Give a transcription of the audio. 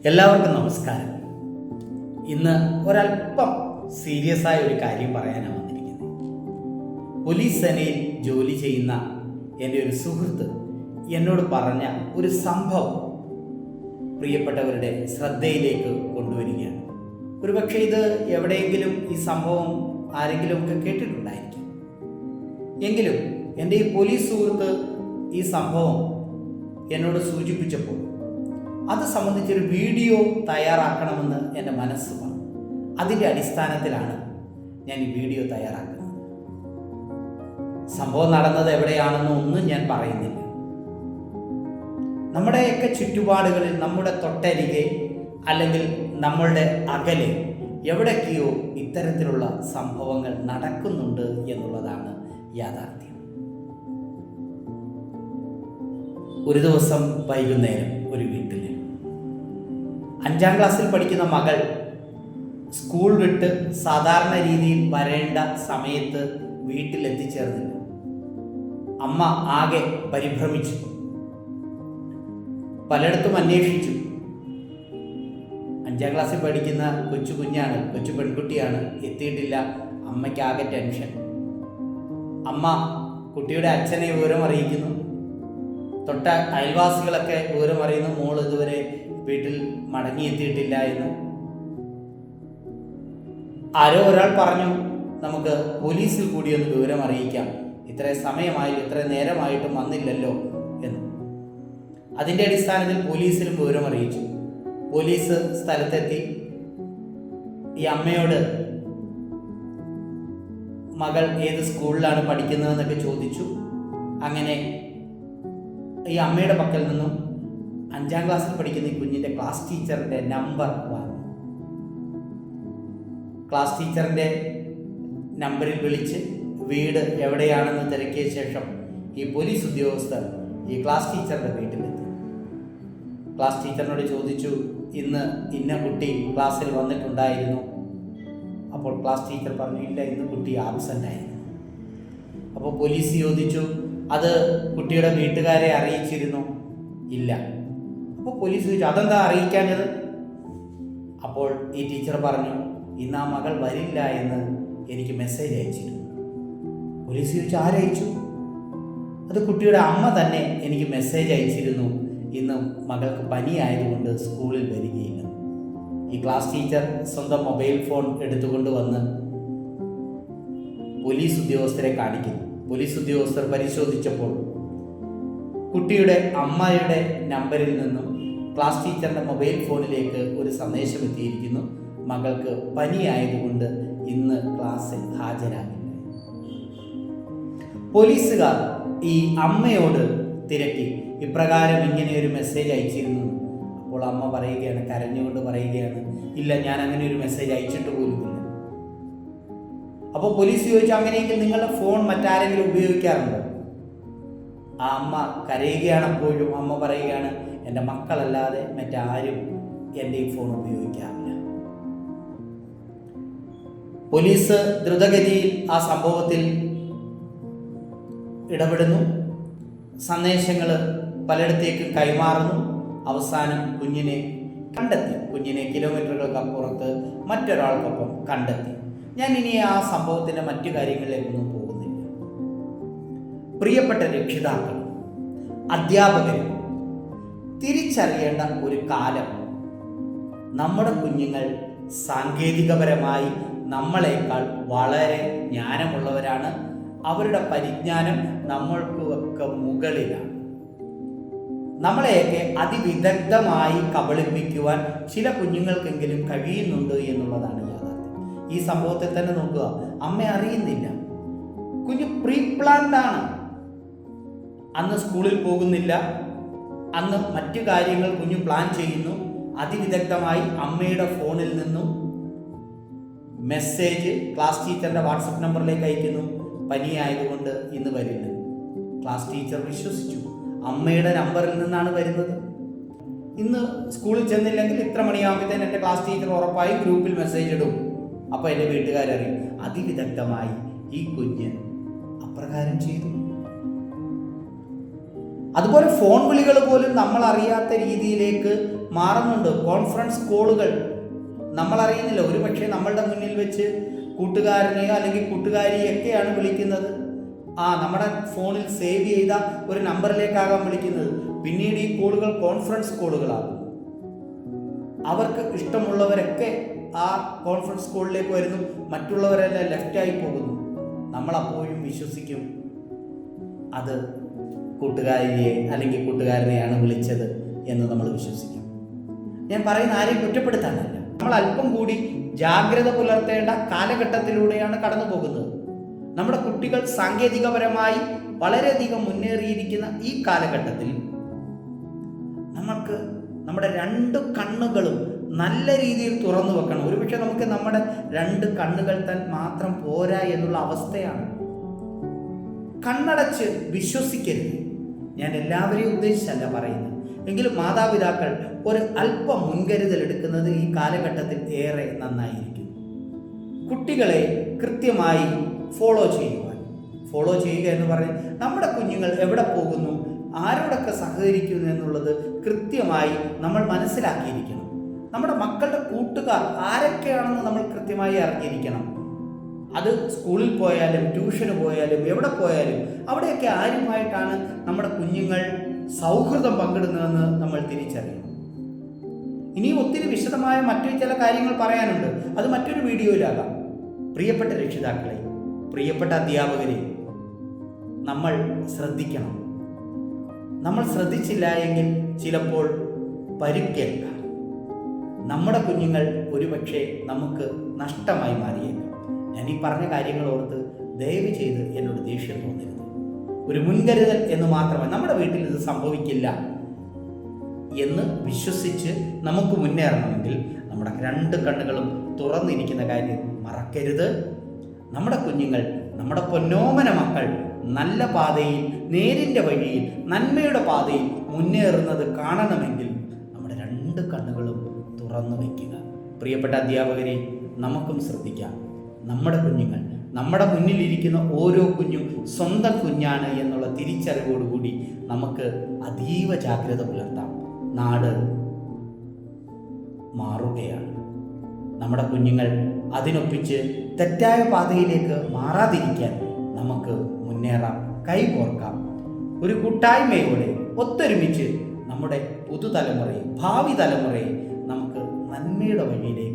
എല്ലാവർക്കും നമസ്കാരം. ഇന്ന് ഒരല്പം സീരിയസ് ആയ ഒരു കാര്യം പറയാനാണ് വന്നിരിക്കുന്നത്. പോലീസ് സേനയിൽ ജോലി ചെയ്യുന്ന എൻ്റെ ഒരു സുഹൃത്ത് എന്നോട് പറഞ്ഞ ഒരു സംഭവം പ്രിയപ്പെട്ടവരുടെ ശ്രദ്ധയിലേക്ക് കൊണ്ടുവരികയാണ്. ഒരുപക്ഷെ ഇത് എവിടെയെങ്കിലും ഈ സംഭവം ആരെങ്കിലും ഒക്കെ കേട്ടിട്ടുണ്ടായിരിക്കും. എങ്കിലും എൻ്റെ ഈ പോലീസ് സുഹൃത്ത് ഈ സംഭവം എന്നോട് സൂചിപ്പിച്ചപ്പോൾ അത് സംബന്ധിച്ചൊരു വീഡിയോ തയ്യാറാക്കണമെന്ന് എൻ്റെ മനസ്സ് പറഞ്ഞു. അതിൻ്റെ അടിസ്ഥാനത്തിലാണ് ഞാൻ ഈ വീഡിയോ തയ്യാറാക്കുന്നത്. സംഭവം നടന്നത് എവിടെയാണെന്ന് ഒന്നും ഞാൻ പറയുന്നില്ല. നമ്മുടെയൊക്കെ ചുറ്റുപാടുകളിൽ, നമ്മുടെ തൊട്ടരികെ അല്ലെങ്കിൽ നമ്മളുടെ അകലെ എവിടേക്കെയോ ഇത്തരത്തിലുള്ള സംഭവങ്ങൾ നടക്കുന്നുണ്ട് എന്നുള്ളതാണ് യാഥാർത്ഥ്യം. ഒരു ദിവസം വൈകുന്നേരം ഒരു വീട്ടിൽ 5ാം ക്ലാസ്സിൽ പഠിക്കുന്ന മകൾ സ്കൂൾ വിട്ട് സാധാരണ രീതിയിൽ വരേണ്ട സമയത്ത് വീട്ടിലെത്തിച്ചേർന്നില്ല. അമ്മ ആകെ പരിഭ്രമിച്ചു. പലയിടത്തും അന്വേഷിച്ചു. 5ാം ക്ലാസ്സിൽ പഠിക്കുന്ന കുഞ്ഞാണ്, കൊച്ചു പെൺകുട്ടിയാണ്, എത്തിയിട്ടില്ല. അമ്മയ്ക്ക് ആകെ ടെൻഷൻ. അമ്മ കുട്ടിയുടെ അച്ഛനെ വിവരം അറിയിക്കുന്നു. തൊട്ട അയൽവാസികളൊക്കെ വിവരം അറിയുന്നു, മോൾ ഇതുവരെ വീട്ടിൽ മടങ്ങിയെത്തിയിട്ടില്ല എന്ന്. ആരോ ഒരാൾ പറഞ്ഞു, നമുക്ക് പോലീസിൽ കൂടി ഒന്ന് വിവരം അറിയിക്കാം, ഇത്ര സമയമായില്ല, ഇത്ര നേരമായിട്ടും വന്നില്ലല്ലോ എന്ന്. അതിൻ്റെ അടിസ്ഥാനത്തിൽ പോലീസിലും വിവരം അറിയിച്ചു. പോലീസ് സ്ഥലത്തെത്തി. ഈ അമ്മയോട് മകൾ ഏത് സ്കൂളിലാണ് പഠിക്കുന്നതെന്നൊക്കെ ചോദിച്ചു. അങ്ങനെ ഈ അമ്മയുടെ പക്കൽ നിന്നും 5ാം ക്ലാസ്സിൽ പഠിക്കുന്ന ഈ കുഞ്ഞിൻ്റെ ക്ലാസ് ടീച്ചറിൻ്റെ നമ്പർ വാങ്ങി. ക്ലാസ് ടീച്ചറിൻ്റെ നമ്പറിൽ വിളിച്ച് വീട് എവിടെയാണെന്ന് തിരക്കിയ ശേഷം ഈ പോലീസ് ഉദ്യോഗസ്ഥർ ഈ ക്ലാസ് ടീച്ചറുടെ വീട്ടിലെത്തി. ക്ലാസ് ടീച്ചറിനോട് ചോദിച്ചു, ഇന്ന് ഇന്ന കുട്ടി ക്ലാസ്സിൽ വന്നിട്ടുണ്ടായിരുന്നു? അപ്പോൾ ക്ലാസ് ടീച്ചർ പറഞ്ഞു, ഇല്ല, ഇന്ന് കുട്ടി ആബ്സെൻ്റ് ആയിരുന്നു. അപ്പോൾ പോലീസ് ചോദിച്ചു, അത് കുട്ടിയുടെ വീട്ടുകാരെ അറിയിച്ചിരുന്നു? ഇല്ല. അപ്പോൾ പോലീസ് ചോദിച്ചു, അതെന്താ അറിയിക്കാഞ്ഞത്? അപ്പോൾ ഈ ടീച്ചർ പറഞ്ഞു, ഇന്ന് ആ മകൾ വരില്ല എന്ന് എനിക്ക് മെസ്സേജ് അയച്ചിരുന്നു. പോലീസ് ചോദിച്ചു, ആരയച്ചു? അത് കുട്ടിയുടെ അമ്മ തന്നെ എനിക്ക് മെസ്സേജ് അയച്ചിരുന്നു, ഇന്ന് മകൾക്ക് പനിയായതുകൊണ്ട് സ്കൂളിൽ വരികയില്ല. ഈ ക്ലാസ് ടീച്ചർ സ്വന്തം മൊബൈൽ ഫോൺ എടുത്തുകൊണ്ട് വന്ന് പോലീസ് ഉദ്യോഗസ്ഥരെ കാണിക്കുന്നു. പോലീസ് ഉദ്യോഗസ്ഥർ പരിശോധിച്ചപ്പോൾ കുട്ടിയുടെ അമ്മയുടെ നമ്പറിൽ നിന്നും ക്ലാസ് ടീച്ചറിൻ്റെ മൊബൈൽ ഫോണിലേക്ക് ഒരു സന്ദേശം എത്തിയിരിക്കുന്നു, മകൾക്ക് പനിയായതുകൊണ്ട് ഇന്ന് ക്ലാസ്സിൽ ഹാജരാകില്ല. പോലീസുകാർ ഈ അമ്മയോട് തിരക്കി, ഇപ്രകാരം ഇങ്ങനെ ഒരു മെസ്സേജ് അയച്ചിരുന്നു. അപ്പോൾ അമ്മ പറയുകയാണ്, കരഞ്ഞുകൊണ്ട് പറയുകയാണ്, ഇല്ല, ഞാൻ അങ്ങനെ ഒരു മെസ്സേജ് അയച്ചിട്ട് പോലുമില്ല. അപ്പോൾ പോലീസ് ചോദിച്ചു, അങ്ങനെയെങ്കിൽ നിങ്ങളുടെ ഫോൺ മറ്റാരെങ്കിലും ഉപയോഗിക്കാറുണ്ടോ? ആ അമ്മ കരയുകയാണ്. അപ്പോഴും അമ്മ പറയുകയാണ്, എൻ്റെ മക്കളല്ലാതെ മറ്റാരും എൻ്റെ ഈ ഫോൺ ഉപയോഗിക്കാറില്ല. പോലീസ് ദ്രുതഗതിയിൽ ആ സംഭവത്തിൽ ഇടപെടുന്നു. സന്ദേശങ്ങൾ പലയിടത്തേക്കും കൈമാറുന്നു. അവസാനം കുഞ്ഞിനെ കണ്ടെത്തി. കുഞ്ഞിനെ കിലോമീറ്ററുകൾക്കപ്പുറത്ത് മറ്റൊരാൾക്കൊപ്പം കണ്ടെത്തി. ഞാൻ ഇനി ആ സംഭവത്തിൻ്റെ മറ്റു കാര്യങ്ങളിലേക്കൊന്നും പോകുന്നില്ല. പ്രിയപ്പെട്ട രക്ഷിതാക്കൾ, അധ്യാപകരും തിരിച്ചറിയേണ്ട ഒരു കാലം, നമ്മുടെ കുഞ്ഞുങ്ങൾ സാങ്കേതികപരമായി നമ്മളെക്കാൾ വളരെ ജ്ഞാനമുള്ളവരാണ്. അവരുടെ പരിജ്ഞാനം നമ്മൾക്കൊക്കെ മുകളിലാണ്. നമ്മളെയൊക്കെ അതിവിദഗ്ധമായി കബളിപ്പിക്കുവാൻ ചില കുഞ്ഞുങ്ങൾക്കെങ്കിലും കഴിയുന്നുണ്ട് എന്നുള്ളതാണ് യാഥാർത്ഥ്യം. ഈ സംഭവത്തിൽ തന്നെ നോക്കുക, അമ്മ അറിയുന്നില്ല, കുഞ്ഞ് പ്രീ പ്ലാൻഡ് ആണ്. അന്ന് സ്കൂളിൽ പോകുന്നില്ല, അന്ന് മറ്റു കാര്യങ്ങൾ കുഞ്ഞ് പ്ലാൻ ചെയ്യുന്നു. അതിവിദഗ്ധമായി അമ്മയുടെ ഫോണിൽ നിന്നും മെസ്സേജ് ക്ലാസ് ടീച്ചറിന്റെ വാട്സപ്പ് നമ്പറിലേക്ക് അയക്കുന്നു, പനിയായതുകൊണ്ട് ഇന്ന് വരില്ല. ക്ലാസ് ടീച്ചർ വിശ്വസിച്ചു, അമ്മയുടെ നമ്പറിൽ നിന്നാണ് വരുന്നത്. ഇന്ന് സ്കൂളിൽ ചെന്നില്ലെങ്കിൽ ഇത്ര മണിയാകുമ്പോഴത്തേന് എൻ്റെ ക്ലാസ് ടീച്ചർ ഉറപ്പായും ഗ്രൂപ്പിൽ മെസ്സേജ് ഇടും, അപ്പോൾ എൻ്റെ വീട്ടുകാരറിയും. അതിവിദഗ്ധമായി ഈ കുഞ്ഞ് അപ്രകാരം ചെയ്തു. അതുപോലെ ഫോൺ വിളികൾ പോലും നമ്മൾ അറിയാത്ത രീതിയിലേക്ക് മാറുന്നുണ്ട്. കോൺഫറൻസ് കോളുകൾ നമ്മൾ അറിയുന്നില്ല. ഒരു പക്ഷേ നമ്മളുടെ മുന്നിൽ വെച്ച് കൂട്ടുകാരനെയോ അല്ലെങ്കിൽ കൂട്ടുകാരിയൊക്കെയാണ് വിളിക്കുന്നത്. നമ്മുടെ ഫോണിൽ സേവ് ചെയ്ത ഒരു നമ്പറിലേക്കാകാം വിളിക്കുന്നത്. പിന്നീട് ഈ കോളുകൾ കോൺഫറൻസ് കോളുകളാകും. അവർക്ക് ഇഷ്ടമുള്ളവരൊക്കെ ആ കോൺഫറൻസ് കോളിലേക്ക് വരുന്നു, മറ്റുള്ളവരെല്ലാം ലെഫ്റ്റായി പോകുന്നു. നമ്മളപ്പോഴും വിശ്വസിക്കും അത് കൂട്ടുകാരിയെ അല്ലെങ്കിൽ കൂട്ടുകാരനെയാണ് വിളിച്ചത് എന്ന് നമ്മൾ വിശ്വസിക്കും. ഞാൻ പറയുന്ന ആരെയും കുറ്റപ്പെടുത്താനല്ല, നമ്മൾ അല്പം കൂടി ജാഗ്രത പുലർത്തേണ്ട കാലഘട്ടത്തിലൂടെയാണ് കടന്നു പോകുന്നത്. നമ്മുടെ കുട്ടികൾ സാങ്കേതികപരമായി വളരെയധികം മുന്നേറിയിരിക്കുന്ന ഈ കാലഘട്ടത്തിൽ നമുക്ക് നമ്മുടെ 2 കണ്ണുകളും നല്ല രീതിയിൽ തുറന്നു വെക്കണം. ഒരുപക്ഷെ നമുക്ക് നമ്മുടെ 2 കണ്ണുകൾ മാത്രം പോരാ എന്നുള്ള അവസ്ഥയാണ്. കണ്ണടച്ച് വിശ്വസിക്കരുത്. ഞാൻ എല്ലാവരെയും ഉദ്ദേശിച്ചല്ല പറയുന്നത്. എങ്കിലും മാതാപിതാക്കൾ ഒരു അല്പം മുൻകരുതൽ എടുക്കുന്നത് ഈ കാലഘട്ടത്തിൽ ഏറെ നന്നായിരിക്കും. കുട്ടികളെ കൃത്യമായി ഫോളോ ചെയ്യുക എന്ന് പറഞ്ഞാൽ നമ്മുടെ കുഞ്ഞുങ്ങൾ എവിടെ പോകുന്നു, ആരോടൊക്കെ സഹകരിക്കുന്നു എന്നുള്ളത് കൃത്യമായി നമ്മൾ മനസ്സിലാക്കിയിരിക്കണം. നമ്മുടെ മക്കളുടെ കൂട്ടുകാർ ആരൊക്കെയാണെന്ന് നമ്മൾ കൃത്യമായി അറിഞ്ഞിരിക്കണം. അത് സ്കൂളിൽ പോയാലും ട്യൂഷന് പോയാലും എവിടെ പോയാലും അവിടെയൊക്കെ ആരുമായിട്ടാണ് നമ്മുടെ കുഞ്ഞുങ്ങൾ സൗഹൃദം പങ്കിടുന്നതെന്ന് നമ്മൾ തിരിച്ചറിയണം. ഇനിയും ഒത്തിരി വിശദമായ മറ്റു ചില കാര്യങ്ങൾ പറയാനുണ്ട്, അത് മറ്റൊരു വീഡിയോയിലാകാം. പ്രിയപ്പെട്ട രക്ഷിതാക്കളെ, പ്രിയപ്പെട്ട അധ്യാപകരെ, നമ്മൾ ശ്രദ്ധിക്കണം. നമ്മൾ ശ്രദ്ധിച്ചില്ല എങ്കിൽ ചിലപ്പോൾ പരുക്കേൽക്കാം. നമ്മുടെ കുഞ്ഞുങ്ങൾ ഒരുപക്ഷെ നമുക്ക് നഷ്ടമായി മാറിയേക്കാം. ഞാൻ ഈ പറഞ്ഞ കാര്യങ്ങൾ ഓർത്ത് ദയവ് ചെയ്ത് എന്നോട് ദേഷ്യം തോന്നരുത്. ഒരു മുൻകരുതൽ എന്ന് മാത്രമേ, നമ്മുടെ വീട്ടിൽ ഇത് സംഭവിക്കില്ല എന്ന് വിശ്വസിച്ച് നമുക്ക് മുന്നേറണമെങ്കിൽ നമ്മുടെ 2 കണ്ണുകളും തുറന്നിരിക്കുന്ന കാര്യം മറക്കരുത്. നമ്മുടെ കുഞ്ഞുങ്ങൾ, നമ്മുടെ പൊന്നോമന മക്കൾ നല്ല പാതയിൽ, നേരിൻ്റെ വഴിയിൽ, നന്മയുടെ പാതയിൽ മുന്നേറുന്നത് കാണണമെങ്കിൽ നമ്മുടെ 2 കണ്ണുകളും തുറന്നു വയ്ക്കുക. പ്രിയപ്പെട്ട അധ്യാപകരെ, നമുക്കും ശ്രദ്ധിക്കാം. നമ്മുടെ കുഞ്ഞുങ്ങൾ, നമ്മുടെ മുന്നിലിരിക്കുന്ന ഓരോ കുഞ്ഞും സ്വന്തം കുഞ്ഞാണ് എന്നുള്ള തിരിച്ചറിവോടുകൂടി നമുക്ക് അതീവ ജാഗ്രത പുലർത്താം. നാട് മാറുകയാണ്. നമ്മുടെ കുഞ്ഞുങ്ങൾ അതിനൊപ്പിച്ച് തെറ്റായ പാതയിലേക്ക് മാറാതിരിക്കാൻ നമുക്ക് മുന്നേറാം, കൈകോർക്കാം. ഒരു കൂട്ടായ്മയോടെ ഒത്തൊരുമിച്ച് നമ്മുടെ പുതുതലമുറയെ, ഭാവി തലമുറയെ നമുക്ക് നന്മയുടെ വഴിയിലേക്ക്